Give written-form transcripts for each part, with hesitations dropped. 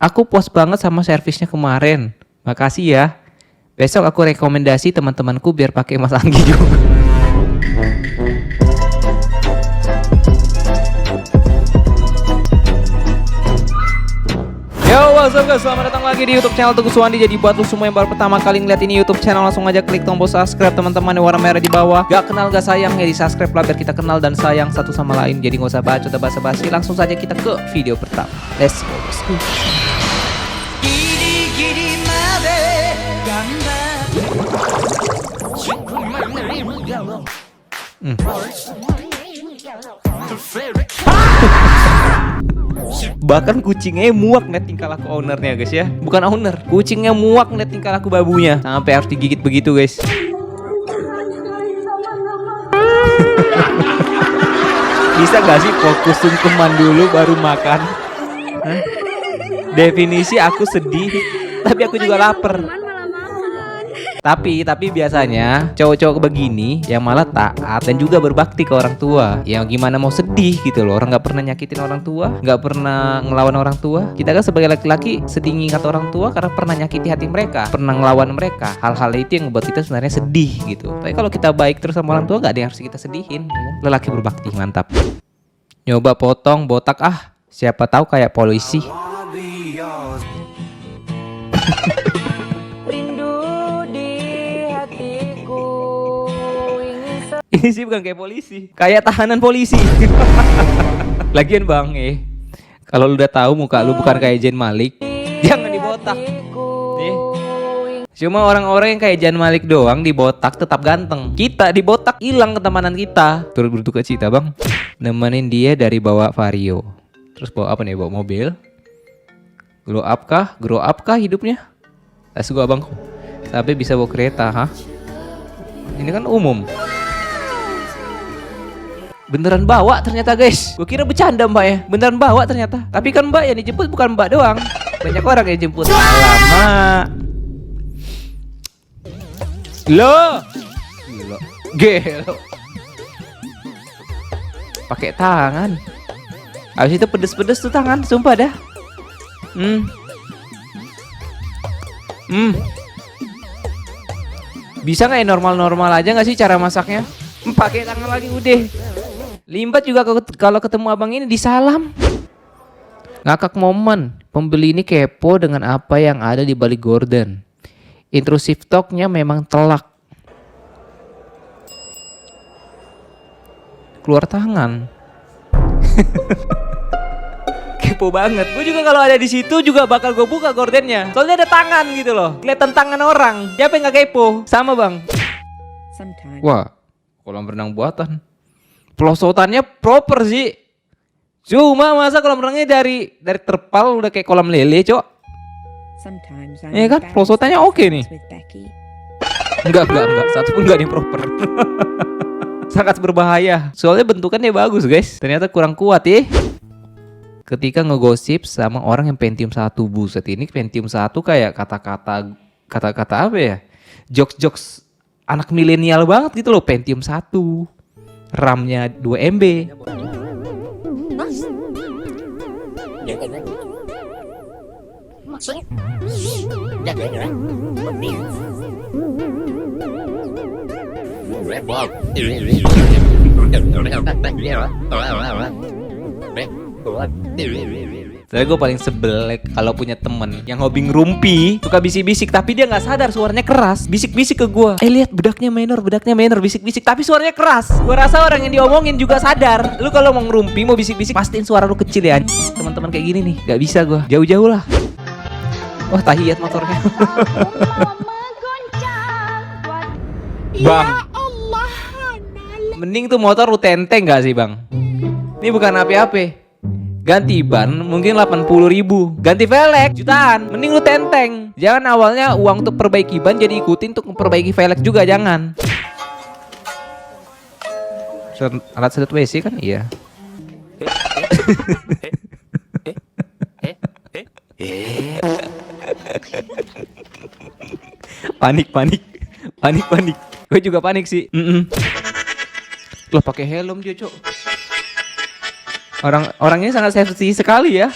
Aku puas banget sama servisnya kemarin. Makasih ya. Besok aku rekomendasi teman-temanku biar pakai Mas Anggi juga. Yo, what's up guys? Selamat datang lagi di YouTube channel Teguh Suwandi. Jadi buat lu semua yang baru pertama kali ngeliat ini YouTube channel, langsung aja klik tombol subscribe teman-teman yang warna merah di bawah. Gak kenal gak sayang ya, di subscribe lah biar kita kenal dan sayang satu sama lain. Jadi gak usah bacot basa-basi, langsung saja kita ke video pertama. Let's go, let's go. Bahkan kucingnya muak ngeliat tingkah laku ownernya guys ya. Bukan owner, kucingnya muak ngeliat tingkah laku babunya. Sampai harus digigit begitu guys. Bisa gak sih fokus sungkeman dulu baru makan? Hah? Definisi aku sedih, tapi aku juga lapar. Tapi biasanya cowok-cowok begini yang malah taat dan juga berbakti ke orang tua. Yang gimana mau sedih gitu loh. Orang nggak pernah nyakitin orang tua, nggak pernah ngelawan orang tua. Kita kan sebagai laki-laki sedih ngingat orang tua karena pernah nyakiti hati mereka, pernah ngelawan mereka. Hal-hal itu yang membuat kita sebenarnya sedih gitu. Tapi kalau kita baik terus sama orang tua, nggak ada yang harus kita sedihin. Ya. Lelaki berbakti, mantap. Nyoba potong botak siapa tahu kayak polisi. Ini sih bukan kayak polisi, kayak tahanan polisi. Lagian bang, kalau lu udah tahu muka lu bukan kayak Zayn Malik, jangan dibotak. Cuma orang-orang yang kayak Zayn Malik doang dibotak tetap ganteng. Kita dibotak hilang ketamanan kita. Turut berduka cita bang. Nemenin dia dari bawa Vario. Terus bawa apa nih? Bawa mobil. Grow up kah hidupnya? Let's go abangku. Sampai bisa bawa kereta, Ini kan umum. Beneran bawa ternyata guys. Gue kira bercanda mbak ya. Beneran bawa ternyata. Tapi kan mbak yang dijemput bukan mbak doang. Banyak orang yang jemput. Alamak. Loh. Gelo. Pakai tangan. Habis itu pedes-pedes tuh tangan. Sumpah dah. Bisa nggak ya normal-normal aja nggak sih cara masaknya? Pakai tangan lagi udah. Limbat juga kalau ketemu abang ini disalam. Ngakak momen. Pembeli ini kepo dengan apa yang ada di balik gorden. Intrusive talknya memang telak. Keluar tangan. Kepo banget. Gue juga kalau ada di situ juga bakal gue buka gordennya. Soalnya ada tangan gitu loh. Kelihatan tangan orang. Siapa yang nggak kepo? Sama bang. Wah, kolam renang buatan. Pelosotannya proper sih. Cuma masa kolam renangnya dari terpal udah kayak kolam lele, Cok. Iya kan? Pelosotannya oke nih. Enggak. Satu pun enggak nih proper. Sangat berbahaya. Soalnya bentukannya bagus, guys. Ternyata kurang kuat ya. Ketika ngegosip sama orang yang Pentium 1, buset ini Pentium 1 kayak kata-kata apa ya? Jokes anak milenial banget gitu loh. Pentium 1. RAM-nya 2 MB. Soalnya gue paling sebel kalau punya temen yang hobi ngerumpi, suka bisik-bisik tapi dia nggak sadar suaranya keras, bisik-bisik ke gue. Lihat bedaknya minor, bisik-bisik tapi suaranya keras. Gue rasa orang yang diomongin juga sadar. Lu kalau mau ngerumpi, mau bisik-bisik, pastiin suara lu kecil ya. Teman-teman kayak gini nih, nggak bisa gue. Jauh-jauh lah. Wah, tahiyat motornya. Bang, mending tuh motor lu tenteng gak sih bang? Ini bukan apa-apa. Ganti ban mungkin 80.000. Ganti velg jutaan. Mending lu tenteng. Jangan awalnya uang untuk perbaiki ban jadi ikutin untuk memperbaiki velg juga, jangan. Alat sedot WC kan iya. Panik. Gue juga panik sih. Loh pakai helm dia, Cok. Orangnya sangat safety sekali ya.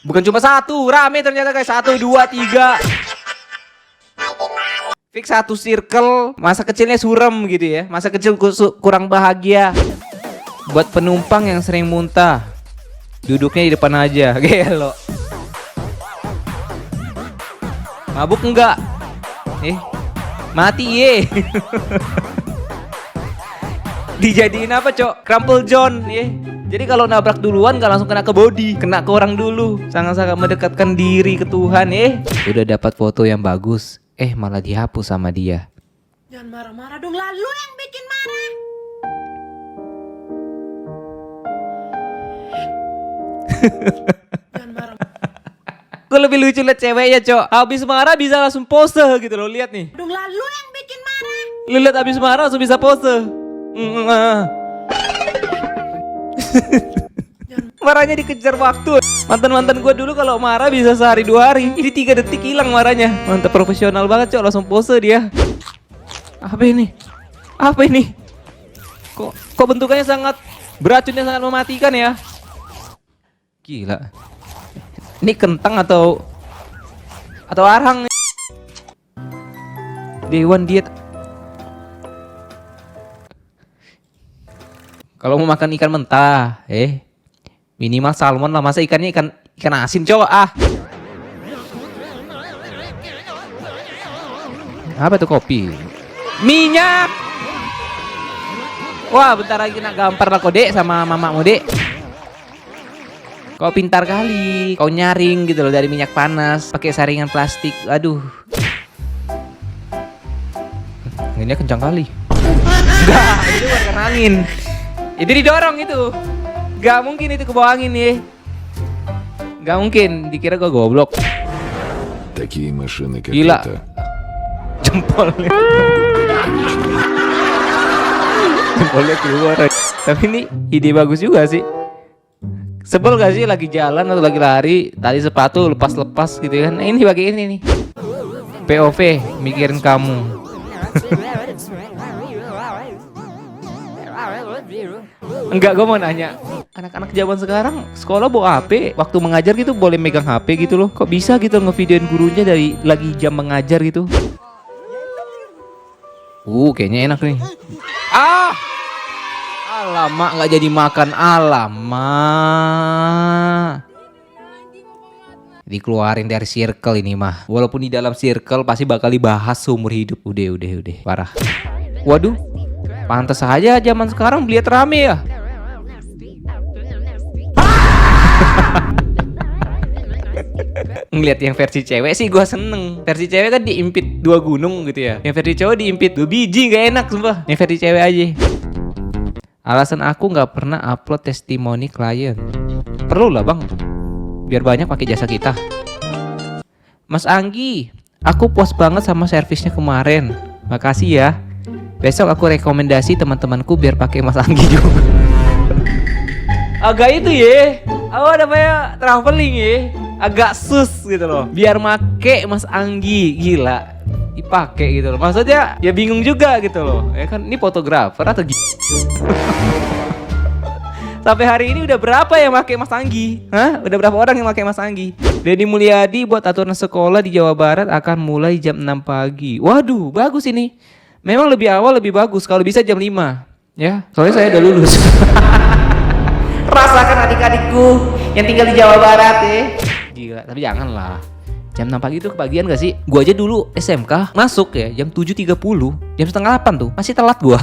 Bukan cuma satu, rame ternyata guys. 1, 2, 3. Fix satu circle. Masa kecilnya suram gitu ya. Masa kecil kurang bahagia. Buat penumpang yang sering muntah, duduknya di depan aja. Gelo. Mabuk enggak? Mati ye. Dijadiin apa cok? Crumple John ye. Jadi kalau nabrak duluan gak langsung kena ke body, kena ke orang dulu. Sangat-sangat mendekatkan diri ke Tuhan Udah dapat foto yang bagus, malah dihapus sama dia. Jangan marah-marah dong, lalu yang bikin marah. Jangan marah. Gue lebih lucu liat ceweknya cok. Habis marah bisa langsung pose gitu loh. Lihat nih. Dong lalu yang bikin marah. Lu lihat habis marah langsung bisa pose. Marahnya dikejar waktu. Mantan-mantan gue dulu kalau marah bisa sehari 2 hari. Ini 3 detik hilang marahnya. Mantap, profesional banget cok. Langsung pose dia. Apa ini? Apa ini? Kok bentukannya sangat beracunnya sangat mematikan ya? Gila. Ini kentang atau arang? Dewan diet. Kalau mau makan ikan mentah, minimal salmon lah. Masa ikannya ikan asin cowok Apa tuh kopi? Minyak. Wah, bentar lagi kena gampar lah kode sama mamamu dek. Kau pintar kali, kau nyaring gitu loh dari minyak panas pakai saringan plastik. Aduh, ini kencang kali. Enggak, itu bukan angin. Itu didorong itu. Gak mungkin itu ke bawah angin ya. Gak mungkin, dikira gua goblok. Gila. Jempolnya. Jempolnya keluar. Tapi ini ide bagus juga sih. Sebel gak sih lagi jalan atau lagi lari, tali sepatu lepas-lepas gitu kan. Nah, ini bagian ini nih. POV, mikirin kamu. Enggak, gue mau nanya. Anak-anak zaman sekarang sekolah bawa HP, waktu mengajar gitu boleh megang HP gitu loh. Kok bisa gitu ngevideoin gurunya dari lagi jam mengajar gitu? Kayaknya enak nih. Alamak, nggak jadi makan. Alamak. Dikeluarin dari circle ini mah. Walaupun di dalam circle pasti bakal dibahas seumur hidup. Udah. Parah. Waduh. Pantes aja zaman sekarang beliat rame ya. Ngeliat yang versi cewek sih gua seneng. Versi cewek kan diimpit 2 gunung gitu ya. Yang versi cowok diimpit 2 biji, gak enak sumpah. Yang versi cewek aja. Alasan aku nggak pernah upload testimoni klien. Perlu lah bang, biar banyak pakai jasa kita. Mas Anggi, aku puas banget sama servisnya kemarin. Makasih ya. Besok aku rekomendasi teman-temanku biar pakai Mas Anggi juga. Agak itu ya. Aku namanya traveling ya. Agak sus gitu loh. Biar make Mas Anggi, gila. Dipakai gitu loh. Maksudnya ya bingung juga gitu loh. Ya kan ini fotografer atau Sampai hari ini udah berapa yang pakai Mas Anggi? Udah berapa orang yang pakai Mas Anggi? Deddy Mulyadi buat aturan sekolah di Jawa Barat akan mulai jam 6 pagi. Waduh, bagus ini. Memang lebih awal lebih bagus. Kalau bisa jam 5. Ya, soalnya saya udah lulus. Rasakan adik-adikku yang tinggal di Jawa Barat ya. Gila, tapi janganlah. Jam 6 pagi itu kebagian gak sih? Gua aja dulu SMK masuk ya jam 7.30, jam setengah 8 tuh. Masih telat gua.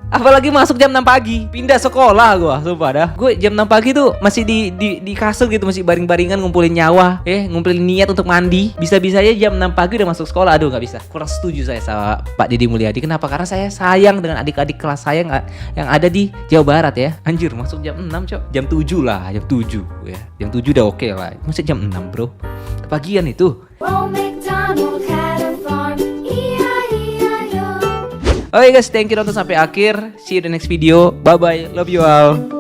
Apalagi masuk jam 6 pagi. Pindah sekolah gua, sumpah dah. Gue jam 6 pagi tuh masih di kasur gitu, masih baring-baringan ngumpulin nyawa, ngumpulin niat untuk mandi. Bisa-bisanya jam 6 pagi udah masuk sekolah. Aduh, gak bisa. Kurang setuju saya sama Pak Deddy Mulyadi. Kenapa? Karena saya sayang dengan adik-adik kelas saya yang ada di Jawa Barat ya. Anjir, masuk jam 6, Cok. Jam 7 lah, jam 7 ya. Jam 7 udah oke lah. Masih jam 6, Bro. Kepagian itu. Oke guys, thank you nonton sampai akhir. See you in the next video. Bye bye. Love you all.